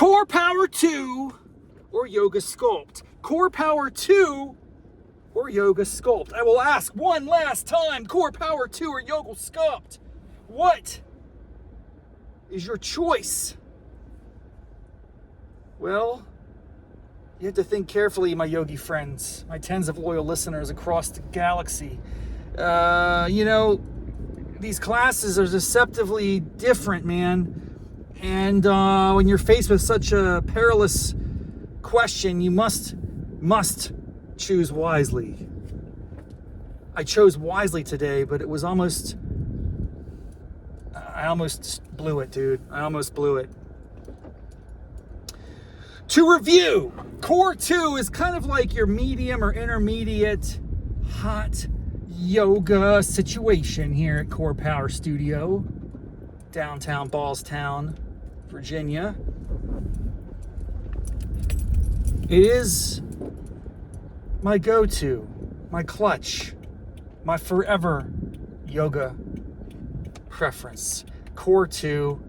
Core Power 2 or Yoga Sculpt? Core Power 2 or Yoga Sculpt? I will ask one last time, Core Power 2 or Yoga Sculpt? What is your choice? Well, you have to think carefully, my yogi friends, my tens of loyal listeners across the galaxy. These classes are deceptively different, man. And when you're faced with such a perilous question, you must choose wisely. I chose wisely today, but it was I almost blew it, dude. I almost blew it. To review, Core 2 is kind of like your medium or intermediate hot yoga situation here at Core Power Studio, downtown Ballstown, Virginia. It is my go-to, my clutch, my forever yoga preference. Core 2,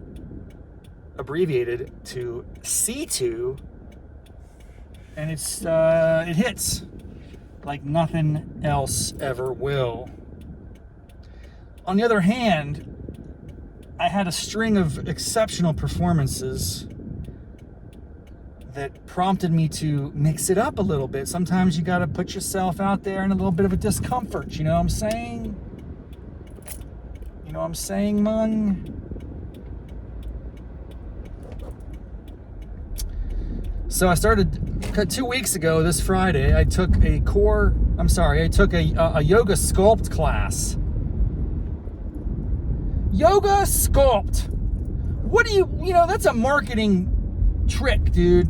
abbreviated to C2, and it hits like nothing else ever will. On the other hand, I had a string of exceptional performances that prompted me to mix it up a little bit. Sometimes you got to put yourself out there in a little bit of a discomfort. You know what I'm saying? You know what I'm saying, man? So I started 2 weeks ago, this Friday, I took a yoga sculpt class. Yoga Sculpt. What do you know, that's a marketing trick, dude.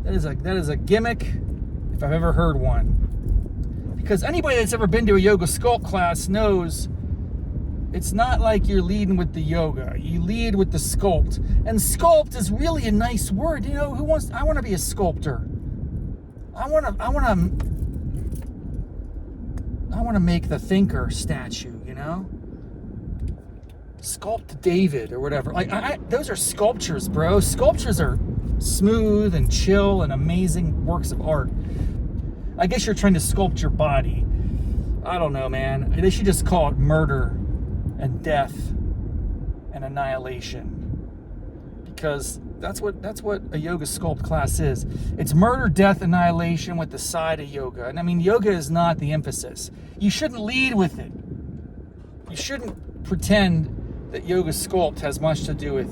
That is a gimmick if I've ever heard one. Because anybody that's ever been to a Yoga Sculpt class knows it's not like you're leading with the yoga. You lead with the sculpt. And sculpt is really a nice word. You know, I want to be a sculptor. I want to make the thinker statue, you know? Sculpt David or whatever. Those are sculptures, bro. Sculptures are smooth and chill and amazing works of art. I guess you're trying to sculpt your body. I don't know, man. They should just call it murder and death and annihilation, because that's what a yoga sculpt class is. It's murder, death, annihilation with the side of yoga. And I mean, yoga is not the emphasis. You shouldn't lead with it. You shouldn't pretend that Yoga Sculpt has much to do with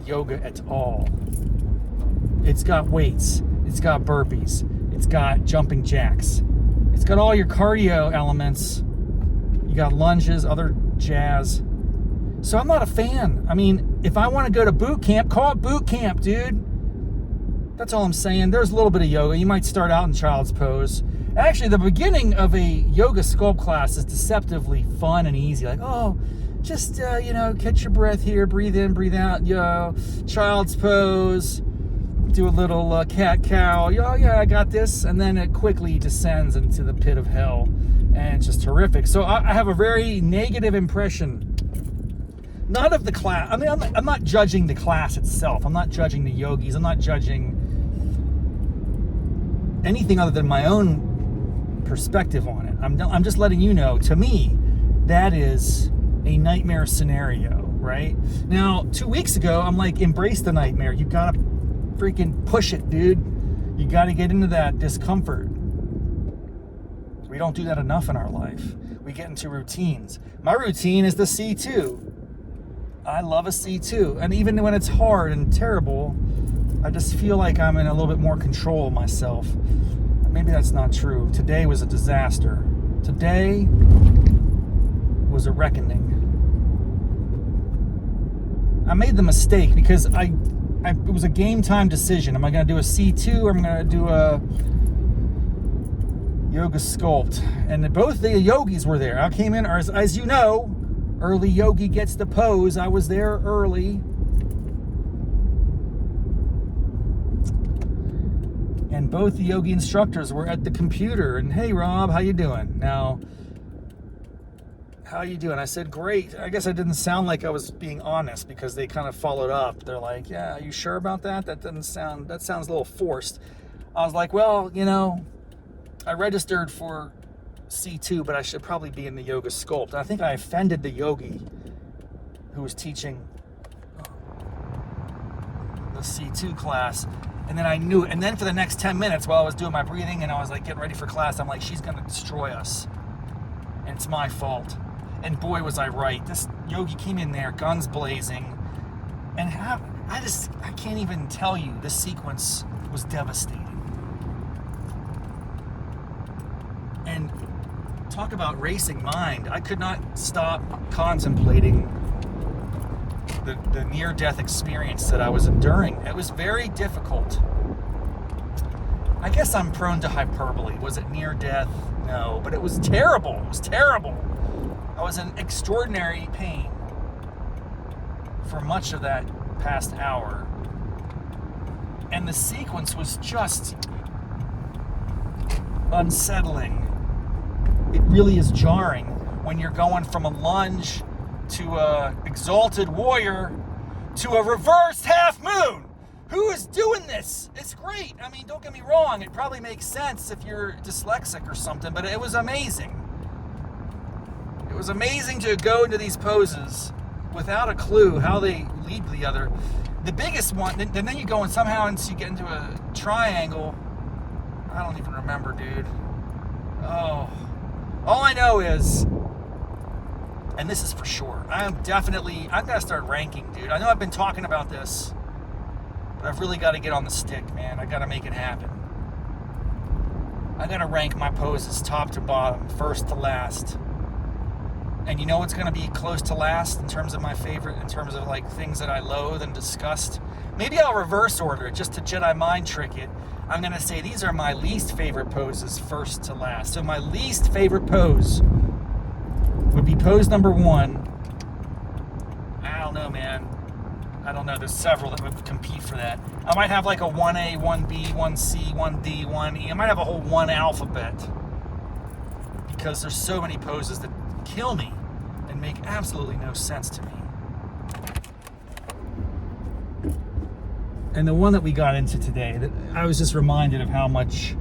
yoga at all. It's got weights, it's got burpees, it's got jumping jacks, it's got all your cardio elements. You got lunges, other jazz. So I'm not a fan. I mean, if I want to go to boot camp, call it boot camp, dude. That's all I'm saying. There's a little bit of yoga. You might start out in child's pose. Actually, the beginning of a Yoga Sculpt class is deceptively fun and easy. Like, oh, just, catch your breath here, breathe in, breathe out, child's pose, do a little cat-cow, oh yeah, I got this, and then it quickly descends into the pit of hell, and it's just horrific. So I have a very negative impression, not of the class. I mean, I'm not judging the class itself, I'm not judging the yogis, I'm not judging anything other than my own perspective on it. I'm just letting you know, to me, that is a nightmare scenario, right? Now, 2 weeks ago, I'm like, embrace the nightmare. You gotta freaking push it, dude. You gotta get into that discomfort. We don't do that enough in our life. We get into routines. My routine is the C2. I love a C2. And even when it's hard and terrible, I just feel like I'm in a little bit more control of myself. Maybe that's not true. Today was a disaster. Today was a reckoning. I made the mistake because it was a game time decision. Am I going to do a C2 or am I going to do a Yoga Sculpt? And both the yogis were there. I came in, as you know, early yogi gets the pose. I was there early. And both the yogi instructors were at the computer. And hey, Rob, how you doing? Now, how you doing? I said, great. I guess I didn't sound like I was being honest because they kind of followed up. They're like, yeah, are you sure about that? That sounds a little forced. I was like, well, you know, I registered for C2, but I should probably be in the Yoga Sculpt. I think I offended the yogi who was teaching the C2 class. And then I knew it. And then for the next 10 minutes while I was doing my breathing and I was like getting ready for class, I'm like, she's going to destroy us. And it's my fault. And boy, was I right. This yogi came in there, guns blazing. And I can't even tell you, this sequence was devastating. And talk about racing mind. I could not stop contemplating the near-death experience that I was enduring. It was very difficult. I guess I'm prone to hyperbole. Was it near death? No, but it was terrible. It was terrible. I was in extraordinary pain for much of that past hour. And the sequence was just unsettling. It really is jarring when you're going from a lunge to a exalted warrior to a reversed half moon. Who is doing this? It's great. I mean, don't get me wrong. It probably makes sense if you're dyslexic or something, but it was amazing. It was amazing to go into these poses without a clue how they lead to the other. The biggest one, and then you go and somehow you get into a triangle. I don't even remember, dude. Oh. All I know is, and this is for sure, I've got to start ranking, dude. I know I've been talking about this, but I've really got to get on the stick, man. I got to make it happen. I got to rank my poses top to bottom, first to last. And you know what's going to be close to last in terms of my favorite, in terms of like things that I loathe and disgust? Maybe I'll reverse order it just to Jedi mind trick it. I'm going to say these are my least favorite poses first to last. So my least favorite pose would be pose number 1. I don't know, man. I don't know. There's several that would compete for that. I might have like a 1A, 1B, 1C, 1D, 1E. I might have a whole 1 alphabet. Because there's so many poses that kill me and make absolutely no sense to me. And the one that we got into today, that I was just reminded of how much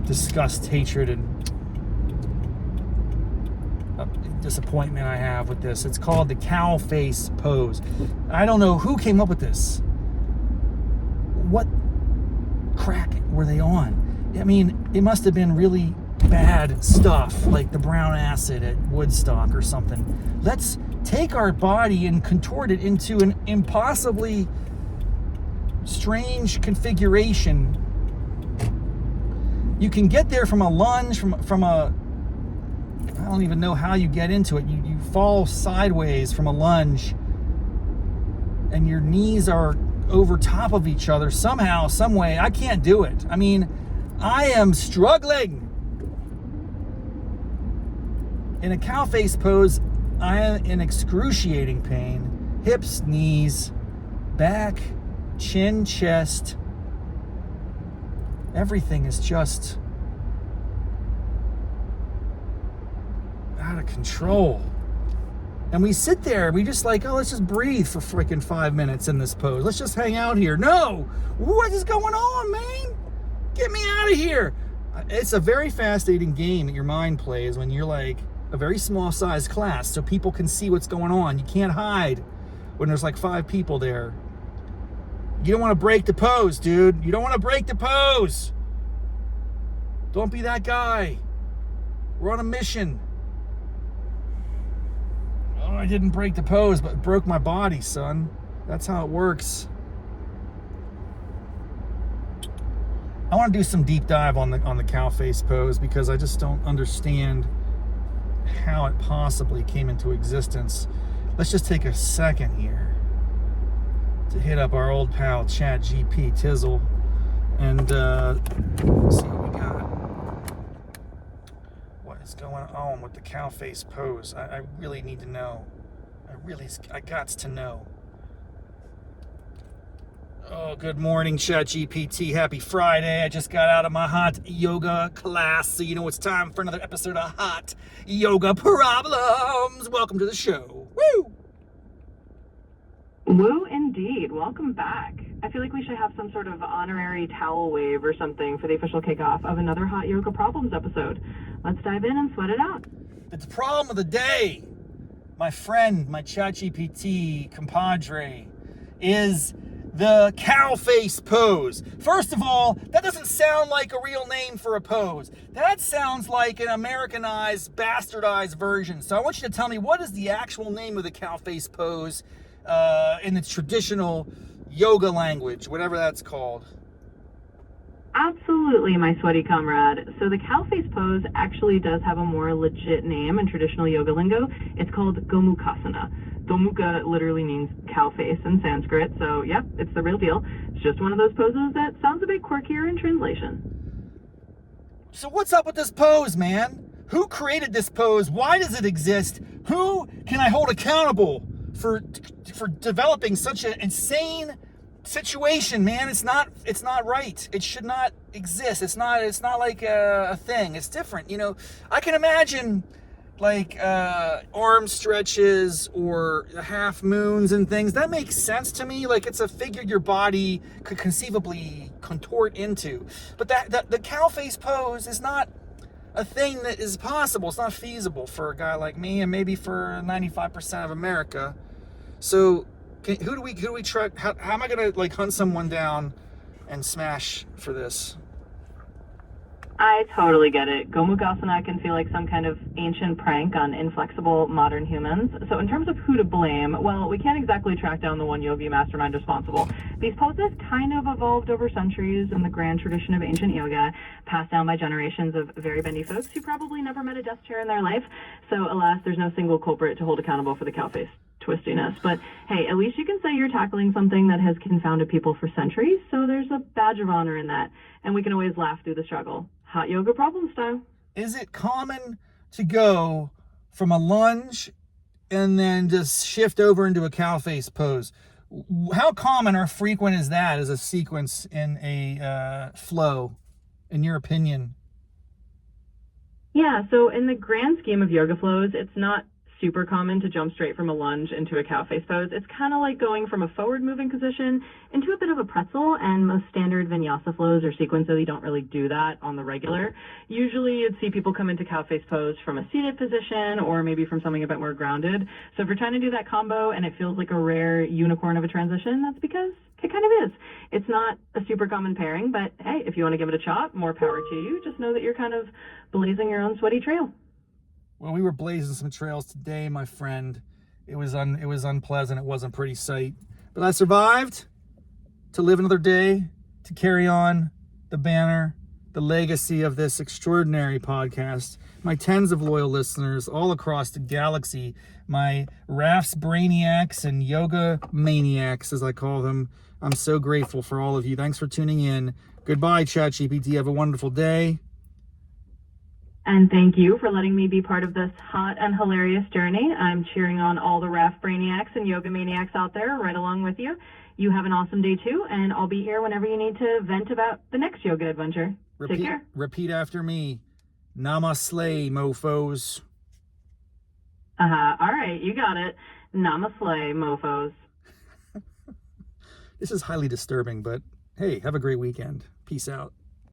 disgust, hatred, and disappointment I have with this. It's called the cow face pose. I don't know who came up with this. What crack were they on? I mean, it must have been really bad stuff, like the brown acid at Woodstock or something. Let's take our body and contort it into an impossibly strange configuration. You can get there from a lunge, from a, I don't even know how you get into it. You fall sideways from a lunge and your knees are over top of each other somehow, some way. I can't do it. I mean, I am struggling. In a cow face pose, I am in excruciating pain. Hips, knees, back, chin, chest. Everything is just out of control. And we sit there, we just like, oh, let's just breathe for freaking 5 minutes in this pose. Let's just hang out here. No! What is going on, man? Get me out of here! It's a very fascinating game that your mind plays when you're like a very small size class, so people can see what's going on. You can't hide when there's like 5 people there. You don't want to break the pose, dude. You don't want to break the pose. Don't be that guy. We're on a mission. Oh, I didn't break the pose, but it broke my body, son. That's how it works. I want to do some deep dive on the cow face pose because I just don't understand how it possibly came into existence. Let's just take a second here to hit up our old pal ChatGPT Tizzle and see what we got. What is going on with the cow face pose? I really need to know. I got to know. Oh, good morning, ChatGPT. Happy Friday. I just got out of my hot yoga class, so you know it's time for another episode of Hot Yoga Problems. Welcome to the show. Woo! Woo, indeed. Welcome back. I feel like we should have some sort of honorary towel wave or something for the official kickoff of another Hot Yoga Problems episode. Let's dive in and sweat it out. It's the problem of the day. My friend, my ChatGPT compadre, is the cow face pose. First of all, that doesn't sound like a real name for a pose. That sounds like an Americanized, bastardized version. So I want you to tell me, what is the actual name of the cow face pose in its traditional yoga language, whatever that's called? Absolutely, my sweaty comrade. So the cow face pose actually does have a more legit name in traditional yoga lingo. It's called Gomukhasana. Gomukha literally means cow face in Sanskrit, so yep, it's the real deal. It's just one of those poses that sounds a bit quirkier in translation. So what's up with this pose, man? Who created this pose? Why does it exist? Who can I hold accountable for developing such an insane situation, man? It's not right. It should not exist. It's not like a thing. It's different. You know, I can imagine like arm stretches or half moons and things. That makes sense to me. Like it's a figure your body could conceivably contort into. But the cow face pose is not a thing that is possible. It's not feasible for a guy like me and maybe for 95% of America. So who do we try? How am I gonna like hunt someone down and smash for this? I totally get it. Gomukhasana can feel like some kind of ancient prank on inflexible modern humans. So in terms of who to blame, well, we can't exactly track down the one yogi mastermind responsible. These poses kind of evolved over centuries in the grand tradition of ancient yoga, passed down by generations of very bendy folks who probably never met a desk chair in their life. So alas, there's no single culprit to hold accountable for the cow face twistiness. But hey, at least you can say you're tackling something that has confounded people for centuries, so there's a badge of honor in that. And we can always laugh through the struggle. Hot yoga problem style. Is it common to go from a lunge and then just shift over into a cow face pose? How common or frequent is that as a sequence in a flow, in your opinion? Yeah, so in the grand scheme of yoga flows, it's not super common to jump straight from a lunge into a cow face pose. It's kind of like going from a forward moving position into a bit of a pretzel, and most standard vinyasa flows or sequences, you don't really do that on the regular. Usually you'd see people come into cow face pose from a seated position or maybe from something a bit more grounded. So if you're trying to do that combo and it feels like a rare unicorn of a transition, that's because it kind of is. It's not a super common pairing, but hey, if you want to give it a shot, more power to you. Just know that you're kind of blazing your own sweaty trail. Well, we were blazing some trails today, my friend. It was unpleasant. It wasn't a pretty sight. But I survived to live another day, to carry on the banner, the legacy of this extraordinary podcast. My tens of loyal listeners all across the galaxy, my Raff's brainiacs and yoga maniacs, as I call them. I'm so grateful for all of you. Thanks for tuning in. Goodbye, ChatGPT. Have a wonderful day. And thank you for letting me be part of this hot and hilarious journey. I'm cheering on all the Raff brainiacs and yoga maniacs out there right along with you. You have an awesome day too, and I'll be here whenever you need to vent about the next yoga adventure. Take care. Repeat after me. Namaste, mofos. All right, you got it. Namaste, mofos. This is highly disturbing, but hey, have a great weekend. Peace out.